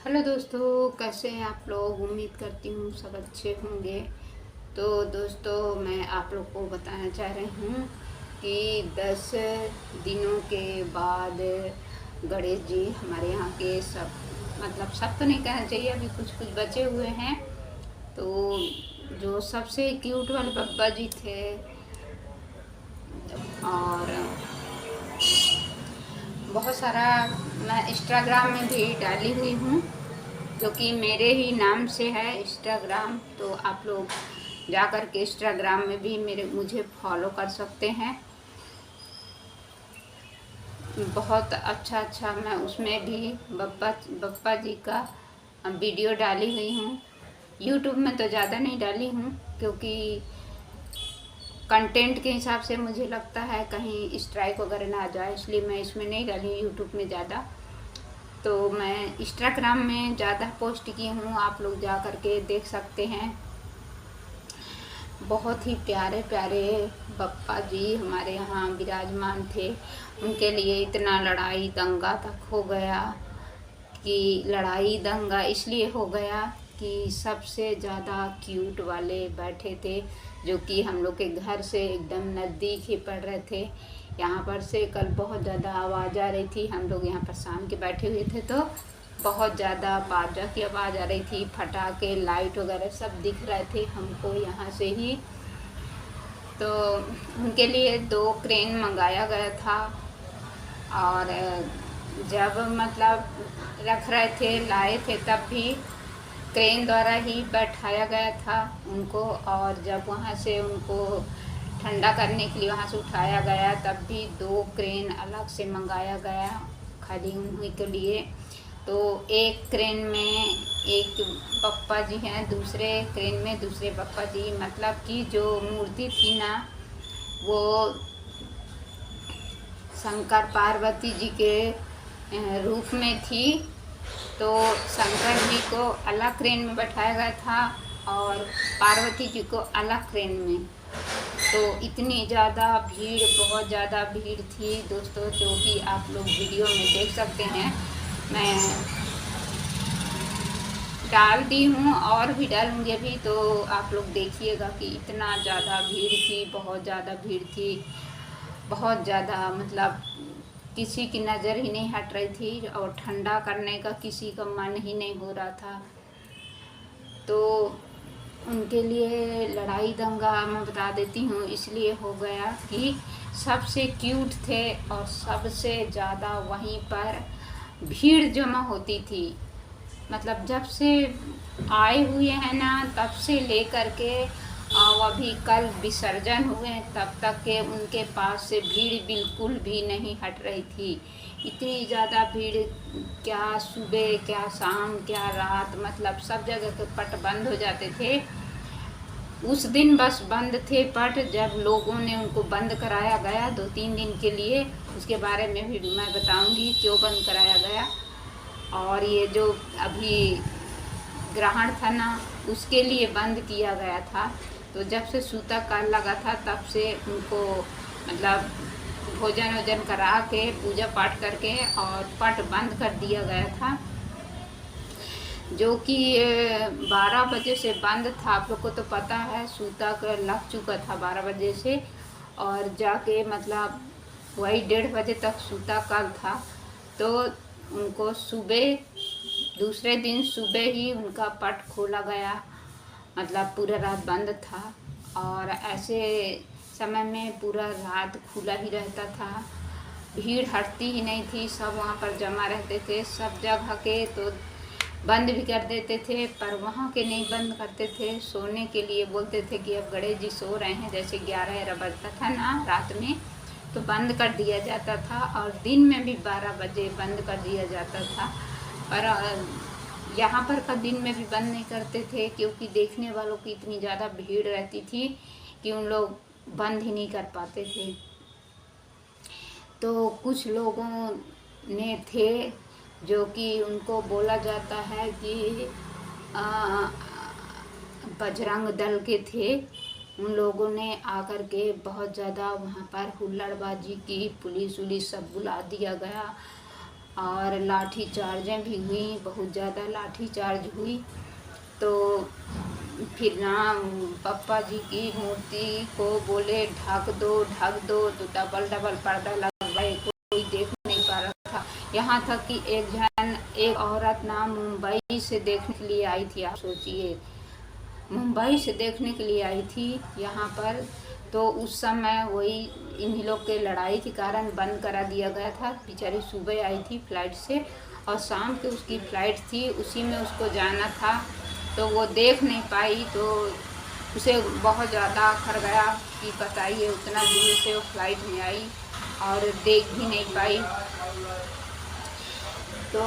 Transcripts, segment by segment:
Hello दोस्तों, कैसे हैं आप लोग। उम्मीद करती हूँ सब अच्छे होंगे। तो दोस्तों, मैं आप लोग को बताना चाह रही हूँ कि 10 दिनों के बाद गणेश जी हमारे यहाँ के सब, मतलब सब तो नहीं कहना चाहिए, अभी कुछ कुछ बचे हुए हैं। तो जो सबसे क्यूट वाले बब्बा जी थे, और बहुत सारा मैं इंस्टाग्राम में भी डाली हुई हूँ, जो कि मेरे ही नाम से है इंस्टाग्राम। तो आप लोग जा कर के इंस्टाग्राम में भी मुझे फॉलो कर सकते हैं। बहुत अच्छा अच्छा मैं उसमें भी बप्पा जी का वीडियो डाली हुई हूँ। यूट्यूब में तो ज़्यादा नहीं डाली हूँ, क्योंकि कंटेंट के हिसाब से मुझे लगता है कहीं स्ट्राइक वगैरह ना आ जाए, इसलिए मैं इसमें नहीं डाली यूट्यूब में ज़्यादा। तो मैं इंस्टाग्राम में ज़्यादा पोस्ट की हूँ, आप लोग जा कर के देख सकते हैं। बहुत ही प्यारे प्यारे बप्पा जी हमारे यहाँ विराजमान थे। उनके लिए इतना लड़ाई दंगा तक हो गया, कि लड़ाई दंगा इसलिए हो गया कि सबसे ज़्यादा क्यूट वाले बैठे थे, जो कि हम लोग के घर से एकदम नज़दीक ही पड़ रहे थे। यहाँ पर से कल बहुत ज़्यादा आवाज़ आ रही थी। हम लोग यहाँ पर शाम के बैठे हुए थे, तो बहुत ज़्यादा बाजा की आवाज़ आ रही थी, पटाखे लाइट वगैरह सब दिख रहे थे हमको यहाँ से ही। तो उनके लिए 2 क्रेन मंगाया गया था, और जब मतलब रख रहे थे, लाए थे, तब भी क्रेन द्वारा ही बैठाया गया था उनको। और जब वहाँ से उनको ठंडा करने के लिए वहाँ से उठाया गया, तब भी 2 क्रेन अलग से मंगाया गया खाली उन्हीं के लिए। तो एक क्रेन में एक बप्पा जी हैं, दूसरे क्रेन में दूसरे बप्पा जी। मतलब कि जो मूर्ति थी ना, वो शंकर पार्वती जी के रूप में थी। तो शंकर जी को अलग क्रेन में बैठाया गया था, और पार्वती जी को अलग क्रेन में। तो इतनी ज़्यादा भीड़, बहुत ज़्यादा भीड़ थी दोस्तों, जो कि आप लोग वीडियो में देख सकते हैं। मैं डाल दी हूँ और भी डालूँगी अभी, तो आप लोग देखिएगा कि इतना ज़्यादा भीड़ थी, बहुत ज़्यादा भीड़ थी, बहुत ज़्यादा। मतलब किसी की नज़र ही नहीं हट रही थी, और ठंडा करने का किसी का मन ही नहीं हो रहा था। तो उनके लिए लड़ाई दंगा मैं बता देती हूँ, इसलिए हो गया कि सबसे क्यूट थे, और सबसे ज़्यादा वहीं पर भीड़ जमा होती थी। मतलब जब से आए हुए हैं ना, तब से लेकर के और अभी कल विसर्जन हुए तब तक के उनके पास से भीड़ बिल्कुल भी नहीं हट रही थी। इतनी ज़्यादा भीड़, क्या सुबह क्या शाम क्या रात, मतलब सब जगह के पट बंद हो जाते थे। उस दिन बस बंद थे पट, जब लोगों ने उनको बंद कराया गया 2-3 दिन के लिए। उसके बारे में भी मैं बताऊंगी क्यों बंद कराया गया। और ये जो अभी ग्रहण था ना, उसके लिए बंद किया गया था। तो जब से सूता काल लगा था, तब से उनको मतलब भोजन वोजन करा के पूजा पाठ करके और पट बंद कर दिया गया था, जो कि 12 बजे से बंद था। आप लोग को तो पता है, सूता का लग चुका था 12 बजे से, और जाके मतलब वही 1:30 बजे तक सूता काल था। तो उनको सुबह, दूसरे दिन सुबह ही उनका पट खोला गया, मतलब पूरा रात बंद था। और ऐसे समय में पूरा रात खुला ही रहता था, भीड़ हटती ही नहीं थी, सब वहाँ पर जमा रहते थे। सब जगह के तो बंद भी कर देते थे, पर वहाँ के नहीं बंद करते थे। सोने के लिए बोलते थे कि अब गणेश जी सो रहे हैं, जैसे 11 बजता था ना रात में, तो बंद कर दिया जाता था। और दिन में भी 12 बजे बंद कर दिया जाता था। पर यहाँ पर का दिन में भी बंद नहीं करते थे, क्योंकि देखने वालों की इतनी ज़्यादा भीड़ रहती थी कि उन लोग बंद ही नहीं कर पाते थे। तो कुछ लोगों ने थे, जो कि उनको बोला जाता है कि बजरंग दल के थे। उन लोगों ने आकर के बहुत ज़्यादा वहाँ पर हुल्लड़बाजी की, पुलिस उलिस सब बुला दिया गया। और लाठी चार्जें भी हुई, बहुत ज़्यादा लाठी चार्ज हुई। तो फिर ना पप्पा जी की मूर्ति को बोले ढक दो, तो डबल डबल पर्दा लगवाए, कोई देख नहीं पा रहा था। यहाँ तक कि एक औरत ना मुंबई से देखने के लिए आई थी। आप सोचिए, मुंबई से देखने के लिए आई थी यहाँ पर। तो उस समय वही इन्हीं लोग के लड़ाई के कारण बंद करा दिया गया था। बेचारी सुबह आई थी फ्लाइट से और शाम के उसकी फ़्लाइट थी, उसी में उसको जाना था, तो वो देख नहीं पाई। तो उसे बहुत ज़्यादा अखर गया कि बताइए, उतना दूर से वो फ्लाइट में आई और देख भी नहीं पाई। तो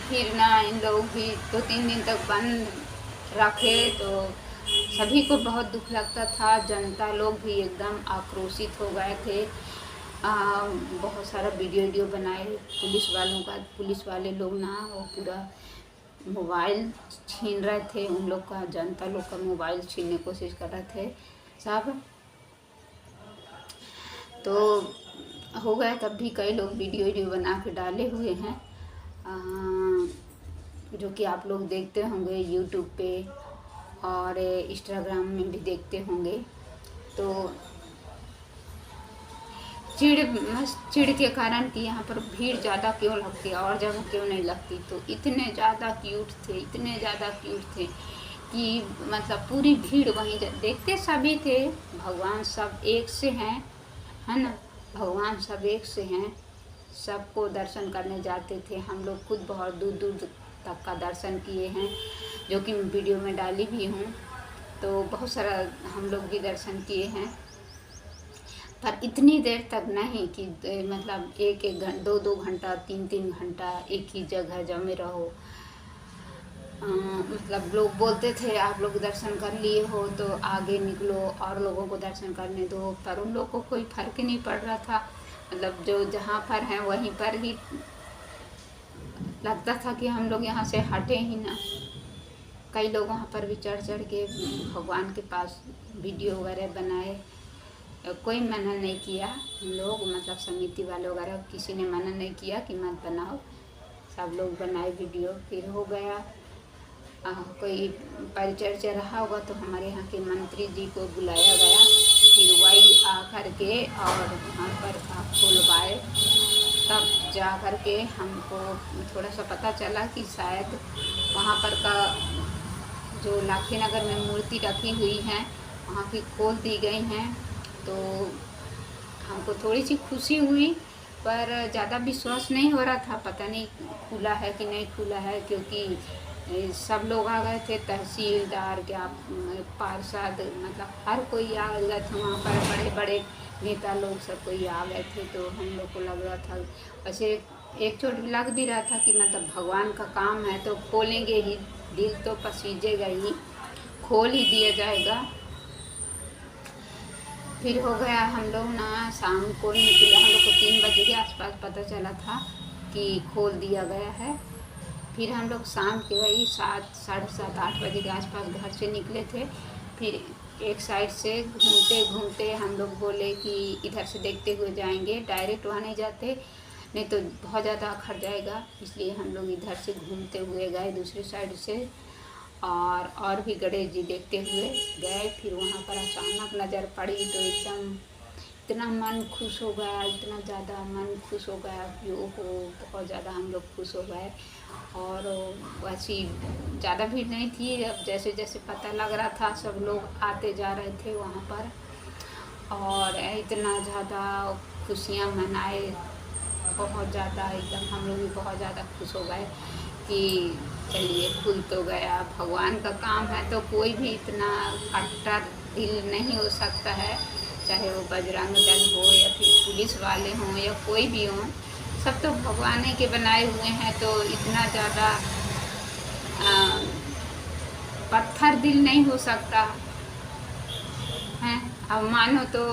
फिर ना इन लोग भी 2-3 दिन तक बंद रखे, तो सभी को बहुत दुख लगता था। जनता लोग भी एकदम आक्रोशित हो गए थे। बहुत सारा वीडियो बनाए पुलिस वालों का। पुलिस वाले लोग ना वो पूरा मोबाइल छीन रहे थे उन लोग का, जनता लोग का मोबाइल छीनने की कोशिश कर रहे थे सब। तो हो गया, तब भी कई लोग वीडियो बना के डाले हुए हैं, जो कि आप लोग देखते होंगे यूट्यूब पे और इंस्टाग्राम में भी देखते होंगे। तो चिड़ के कारण कि यहाँ पर भीड़ ज़्यादा क्यों लगती है और जगह क्यों नहीं लगती। तो इतने ज़्यादा क्यूट थे कि मतलब पूरी भीड़ वहीं देखते सभी थे। भगवान सब एक से हैं, है ना, भगवान सब एक से हैं। सबको दर्शन करने जाते थे। हम लोग खुद बहुत दूर दूर तक का दर्शन किए हैं, जो कि वीडियो में डाली भी हूँ। तो बहुत सारा हम लोग भी दर्शन किए हैं, पर इतनी देर तक नहीं कि मतलब 1-1 घंटा, 2-2 घंटा, 3-3 घंटा एक ही जगह जमे रहो। मतलब लोग बोलते थे आप लोग दर्शन कर लिए हो तो आगे निकलो और लोगों को दर्शन करने दो, पर उन लोगों को कोई फर्क ही नहीं पड़ रहा था। मतलब जो जहाँ पर हैं वहीं पर ही लगता था कि हम लोग यहाँ से हटे ही ना। कई लोग वहाँ पर भी चढ़ के भगवान के पास वीडियो वगैरह बनाए। कोई मना नहीं किया, हम लोग मतलब समिति वाले वगैरह किसी ने मना नहीं किया कि मत बनाओ, सब लोग बनाए वीडियो। फिर हो गया कोई परिचर्चा रहा होगा तो हमारे यहाँ के मंत्री जी को बुलाया गया। फिर वही आकर के और वहाँ पर खुलवाए, तब जा कर के हमको थोड़ा सा पता चला कि शायद वहाँ पर का जो लाखी नगर में मूर्ति रखी हुई हैं वहाँ की खोल दी गई हैं। तो हमको थोड़ी सी खुशी हुई, पर ज़्यादा विश्वास नहीं हो रहा था, पता नहीं खुला है कि नहीं खुला है, क्योंकि सब लोग आ गए थे, तहसीलदार क्या पार्षद, मतलब हर कोई आ गया था वहाँ पर, बड़े बड़े नेता लोग सब कोई आ गए थे। तो हम लोग को लग रहा था, वैसे एक चोट लग भी रहा था कि मतलब भगवान का काम है तो खोलेंगे ही, दिल तो पसीजेगा ही, खोल ही दिया जाएगा। फिर हो गया, हम लोग ना शाम को निकले। हम लोग को 3 बजे के आसपास पता चला था कि खोल दिया गया है। फिर हम लोग शाम के वही 7, साढ़े 7, 8 बजे के आसपास घर से निकले थे। फिर एक साइड से घूमते घूमते हम लोग बोले कि इधर से देखते हुए जाएंगे, डायरेक्ट वहाँ नहीं जाते, नहीं तो बहुत ज़्यादा अखड़ जाएगा। इसलिए हम लोग इधर से घूमते हुए गए दूसरी साइड से, और भी गणेश जी देखते हुए गए। फिर वहाँ पर अचानक नज़र पड़ी तो एकदम इतना मन खुश हो गया, इतना ज़्यादा मन खुश हो गया कि ओहो, बहुत ज़्यादा हम लोग खुश हो गए। और वैसी ज़्यादा भीड़ नहीं थी, अब जैसे जैसे पता लग रहा था सब लोग आते जा रहे थे वहाँ पर, और इतना ज़्यादा खुशियाँ मनाए, बहुत ज़्यादा एकदम हम लोग भी बहुत ज़्यादा खुश हो गए कि चलिए खुल तो गया। भगवान का काम है तो कोई भी इतना कट्टर दिल नहीं हो सकता है, चाहे वो बजरंग दल हो या फिर पुलिस वाले हों या कोई भी हों, सब तो भगवान के बनाए हुए हैं। तो इतना ज़्यादा पत्थर दिल नहीं हो सकता है। अब मानो तो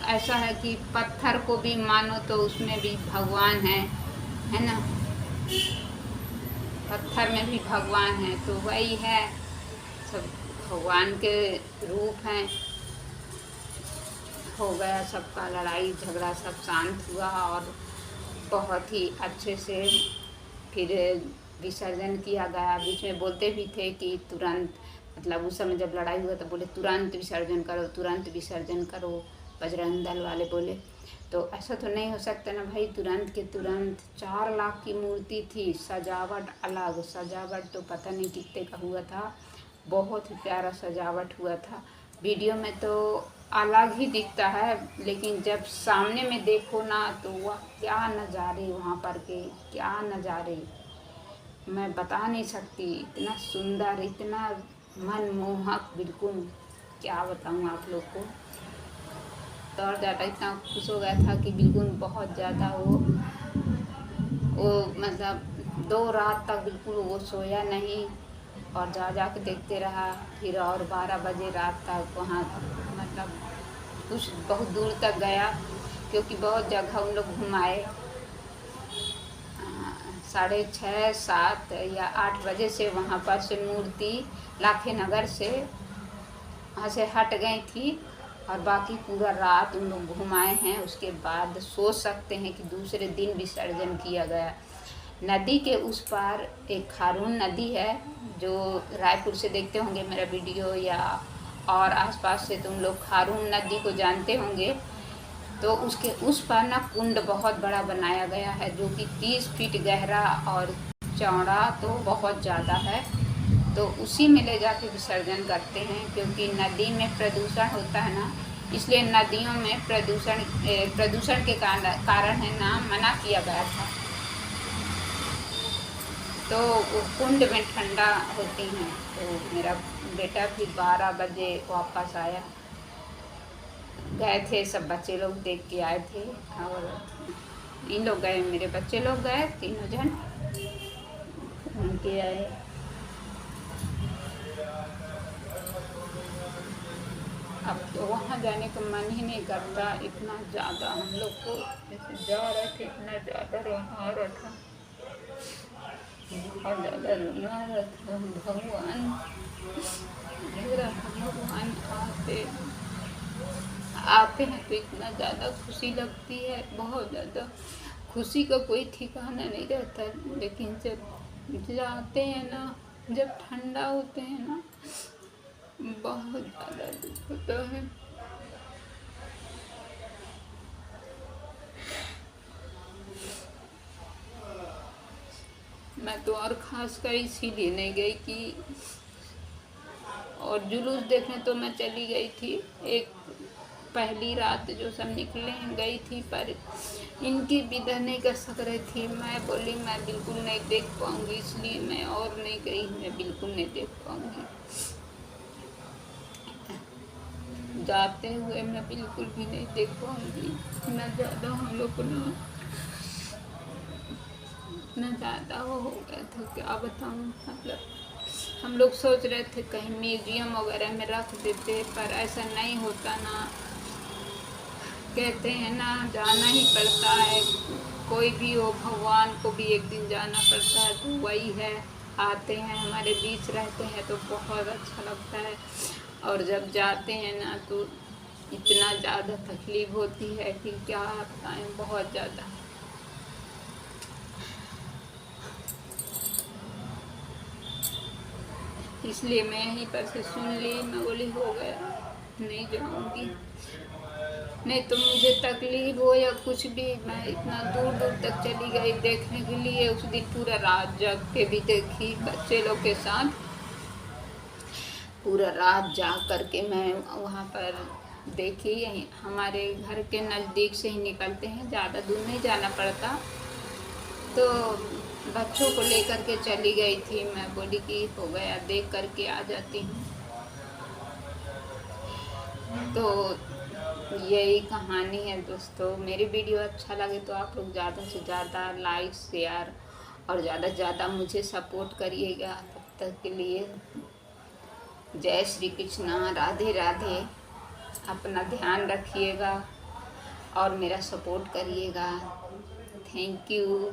ऐसा है कि पत्थर को भी मानो तो उसमें भी भगवान है ना, पत्थर में भी भगवान है। तो वही है, सब भगवान के रूप हैं। हो गया सबका लड़ाई झगड़ा सब शांत हुआ, और बहुत ही अच्छे से फिर विसर्जन किया गया। बीच में बोलते भी थे कि तुरंत, मतलब उस समय जब लड़ाई हुआ तो बोले तुरंत विसर्जन करो, तुरंत विसर्जन करो, बजरंग दल वाले बोले। तो ऐसा तो नहीं हो सकता ना भाई, तुरंत के तुरंत 4 लाख की मूर्ति थी, सजावट अलग, सजावट तो पता नहीं कितने का हुआ था, बहुत ही प्यारा सजावट हुआ था। वीडियो में तो अलग ही दिखता है, लेकिन जब सामने में देखो ना तो वह क्या नज़ारे वहाँ पर के, क्या नज़ारे मैं बता नहीं सकती। इतना सुंदर, इतना मनमोहक, बिल्कुल क्या बताऊँ आप लोग को। तो और ज़्यादा इतना खुश हो गया था कि बिल्कुल बहुत ज़्यादा वो मतलब 2 रात तक बिल्कुल वो सोया नहीं और जा के देखते रहा। फिर और 12 बजे रात तक वहाँ, मतलब कुछ बहुत दूर तक गया, क्योंकि बहुत जगह उन लोग घुमाए। 6:30, 7 या 8 बजे से वहाँ पर से मूर्ति लाखे नगर से वहाँ से हट गई थी, और बाकी पूरा रात उन लोग घुमाए हैं। उसके बाद सोच सकते हैं कि दूसरे दिन विसर्जन किया गया। नदी के उस पार एक खारून नदी है, जो रायपुर से देखते होंगे मेरा वीडियो, या और आसपास से तुम लोग खारून नदी को जानते होंगे। तो उसके उस पार ना कुंड बहुत बड़ा बनाया गया है, जो कि 30 फीट गहरा और चौड़ा तो बहुत ज़्यादा है। तो उसी में ले जाके विसर्जन करते हैं, क्योंकि नदी में प्रदूषण होता है ना, इसलिए नदियों में प्रदूषण के कारण है ना मना किया गया था। तो वो कुंड में ठंडा होती हैं। तो मेरा बेटा फिर 12 बजे वापस आया। गए थे सब बच्चे लोग, देख के आए थे, और इन लोग गए, मेरे बच्चे लोग गए, तीनों जन घूम के आए। अब तो वहाँ जाने का मन ही नहीं करता, इतना ज़्यादा हम लोग को जैसे जा रहे थे, इतना ज़्यादा रोना आ रहा था, बहुत ज़्यादा रोना आ रहा था। भगवान मेरा, भगवान आते हैं तो इतना ज़्यादा खुशी लगती है, बहुत ज़्यादा खुशी का कोई ठिकाना नहीं रहता। लेकिन जब जाते हैं ना, जब ठंडा होते हैं ना, बहुत ज़्यादा दुख होता है। मैं तो और ख़ास कर इसीलिए नहीं गई कि, और जुलूस देखने तो मैं चली गई थी, एक पहली रात जो सब निकले हैं गई थी, पर इनकी विदा नहीं कर सक रही थी। मैं बोली मैं बिल्कुल नहीं देख पाऊँगी, इसलिए मैं और नहीं गई, मैं बिल्कुल नहीं देख पाऊँगी। जाते हुए मैं बिल्कुल भी नहीं देख पाऊँगी। इतना ज़्यादा हम लोग को ना, इतना ज़्यादा वो हो गया था, क्या बताऊँ। मतलब हम लोग सोच रहे थे कहीं म्यूजियम वगैरह में रख देते, पर ऐसा नहीं होता ना। कहते हैं ना, जाना ही पड़ता है, कोई भी हो, भगवान को भी एक दिन जाना पड़ता है। तो वही है, आते हैं हमारे बीच रहते हैं तो बहुत अच्छा लगता है, और जब जाते हैं ना तो इतना ज़्यादा तकलीफ होती है कि क्या बताएं, बहुत ज़्यादा। इसलिए मैं यहीं पर से सुन ली, मैं बोली हो गया, नहीं जाऊंगी। नहीं तो मुझे तकलीफ हो या कुछ भी, मैं इतना दूर दूर तक चली गई देखने के लिए। उस दिन पूरा रात जग के भी देखी बच्चे लोग के साथ, पूरा रात जाग करके मैं वहाँ पर देखी। यहीं हमारे घर के नज़दीक से ही निकलते हैं, ज़्यादा दूर नहीं जाना पड़ता। तो बच्चों को लेकर के चली गई थी, मैं बोली कि हो गया, देख करके आ जाती हूँ। तो यही कहानी है दोस्तों। मेरी वीडियो अच्छा लगे तो आप लोग ज़्यादा से ज़्यादा लाइक, शेयर और ज़्यादा से ज़्यादा मुझे सपोर्ट करिएगा। तब तक के लिए जय श्री कृष्णा, राधे राधे। अपना ध्यान रखिएगा और मेरा सपोर्ट करिएगा। Thank you.